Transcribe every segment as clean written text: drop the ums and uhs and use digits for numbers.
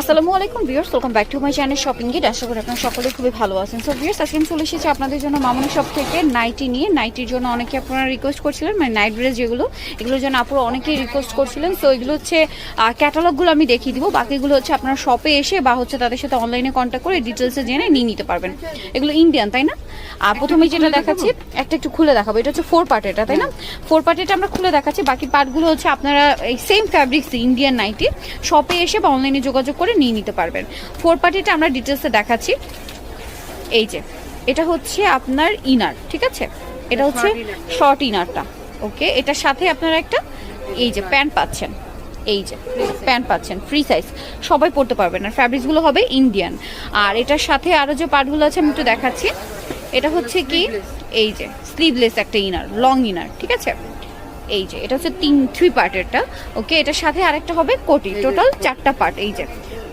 আসসালামু আলাইকুম viewers, welcome back to my channel shopping guide. আশা করি আপনারা সকলে খুবই ভালো আছেন। সো ভিউয়ার্স, আজকে আমি চলে এসেছি আপনাদের জন্য মামুনি শপ থেকে নাইটি নিয়ে। নাইটির জন্য অনেকে আপনারা রিকোয়েস্ট করছিলেন, মানে নাইট ড্রেস যেগুলো, এগুলোর জন্য আপুরা অনেকেই রিকোয়েস্ট করছিলেন। সো এগুলো হচ্ছে ক্যাটালগুলো আমি দেখিয়ে দিব, বাকিগুলো হচ্ছে আপনারা শপে এসে বা হচ্ছে তাদের সাথে অনলাইনে কন্ট্যাক্ট করে ডিটেলসে জেনে নিয়ে নিতে পারবেন। এগুলো ইন্ডিয়ান, তাই না? আর প্রথমে যেটা দেখাচ্ছি একটা একটু খুলে দেখাবো, এটা হচ্ছে 4 পার্ট, এটা তাই না? 4 পার্ট এটা আমরা খুলে দেখাচ্ছি, বাকি পার্টগুলো হচ্ছে আপনারা এই সেম ফ্যাব্রিক্স ইন্ডিয়ান নাইটি শপে এসে বা অনলাইনে যোগাযোগ করে নিয়ে নিতে পারবেন। 4 পার্টিটা আমরা ডিটেলসে দেখাচ্ছি। এই যে এটা হচ্ছে আপনার ইনার, ঠিক আছে? এটা হচ্ছে শর্ট ইনারটা, ওকে। এটার সাথে আপনারা একটা এই যে প্যান্ট পাচ্ছেন, এই যে প্যান্ট পাচ্ছেন ফ্রি সাইজ, সবাই পরতে পারবেন। আর ফ্যাব্রিক্সগুলো হবে ইন্ডিয়ান। আর এটার সাথে আরও যে পার্টগুলো আছে আমি একটু দেখাচ্ছি। এটা হচ্ছে কি এই যে স্লিভলেস একটা ইনার, লং ইনার, ঠিক আছে? এই যে এটা হচ্ছে 3 পার্টেরটা, ওকে। এটার সাথে আরেকটা হবে কোটি, টোটাল 4টা পার্ট। এই যে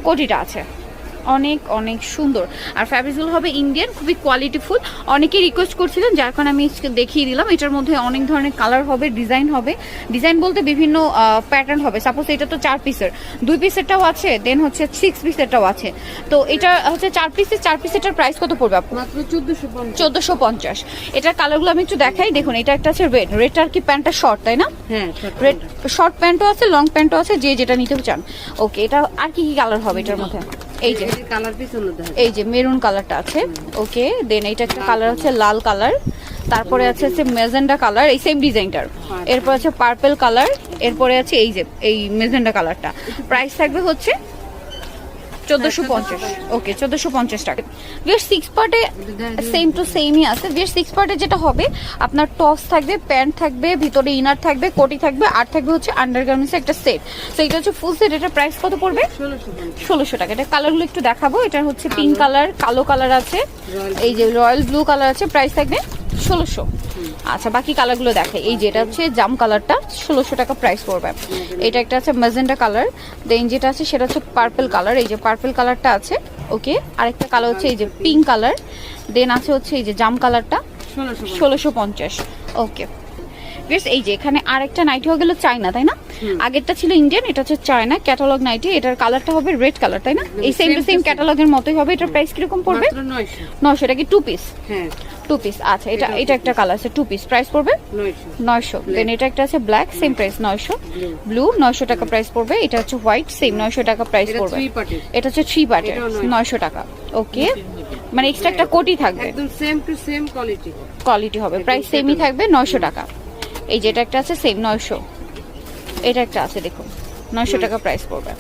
কোটিটা আছে, অনেক অনেক সুন্দর। আর ফ্যাব্রিক্সগুলো হবে ইন্ডিয়ান, খুবই কোয়ালিটিফুল। অনেকেই রিকোয়েস্ট করছিলেন, যার কারণে আমি দেখিয়ে দিলাম। এটার মধ্যে অনেক ধরনের কালার হবে, ডিজাইন হবে। ডিজাইন বলতে বিভিন্ন প্যাটার্ন হবে। সাপোজ এটা তো 4 পিসের, 2 পিসেরটাও আছে, দেন হচ্ছে 6 পিসেরটাও আছে। তো এটা হচ্ছে 4 পিসেরটার প্রাইস কত পড়বে আপু? মাত্র 1450। এটার কালারগুলো আমি একটু দেখাই। দেখুন, এটা একটা আছে রেড, রেডটার কি প্যান্টটা শর্ট, তাই না? হ্যাঁ, রেড শর্ট প্যান্টও আছে, লং প্যান্টও আছে, যে যেটা নিতে চান। ওকে, এটা আর কি কি কালার হবে এটার মধ্যে? এই যে কালার পিছনে দেখেন, এই যে মেরুন কালারটা আছে, ওকে। দেন এটা একটা কালার হচ্ছে লাল কালার, তারপরে আছে মেজেন্ডা কালার, এই সেম ডিজাইনটার। এরপর আছে পার্পল কালার, এরপরে আছে এই যে এই মেজেন্ডা কালারটা। প্রাইস থাকবে হচ্ছে 1450, ওকে, 1450 টাকা। বিয়ার 6 পার্টে সেম টু সেমই আছে। বিয়ার 6 পার্টে যেটা হবে আপনার টপস থাকবে, প্যান্ট থাকবে, ভিতরে ইনার থাকবে, কোটি থাকবে, আর থাকবে হচ্ছে আন্ডারগার্মেন্টস একটা সেট। তো এটা হচ্ছে ফুল সেট। এটার প্রাইস কত পড়বে? 1600 টাকা। এটা কালারগুলো একটু দেখাবো। এটা হচ্ছে পিঙ্ক কালার, কালো কালার আছে, এই যে রয়্যাল ব্লু কালার আছে। প্রাইস থাকবে 1600। আচ্ছা, বাকি কালারগুলো দেখে। এই যে এটা হচ্ছে জাম কালারটা, 1600 টাকা প্রাইস পড়বে। এটা একটা আছে ম্যাজেন্টা কালার, দেন যেটা আছে সেটা হচ্ছে পার্পল কালার, এই যে পার্পল কালারটা আছে, ওকে। আরেকটা কালার হচ্ছে এই যে পিঙ্ক কালার, দেন আছে হচ্ছে এই যে জাম কালারটা, 1650, ওকে। এই যে এখানে আরেকটা নাইটি হয়ে গেল চায়না, তাই না? আগেরটা ছিল ইন্ডিয়ান, এটা হচ্ছে চায়না ক্যাটালগ নাইটি। এটার কালারটা হবে রেড কালার, তাই না? এই সেম টু সেম ক্যাটালগের মতোই হবে। এটার প্রাইস কিরকম পড়বে? 900। এটা কি 2 পিস? হ্যাঁ, 2 পিস। আচ্ছা, এটা একটা কালার আছে 2 পিস, প্রাইস পড়বে 900। দেন এটা একটা আছে ব্ল্যাক, সেম প্রাইস 900। ব্লু 900 টাকা প্রাইস পড়বে। এটা হচ্ছে হোয়াইট, সেম 900 টাকা প্রাইস পড়বে। এটা হচ্ছে 3 পার্টের, 900 টাকা, ওকে। মানে এক্সট্রা একটা কোটি থাকবে, একদম সেম টু সেম কোয়ালিটি হবে, প্রাইস সেমই থাকবে 900 টাকা। এই যেটা একটা আছে সেম 900, এটা একটা আছে দেখুন 900 টাকা প্রাইস পড়বে।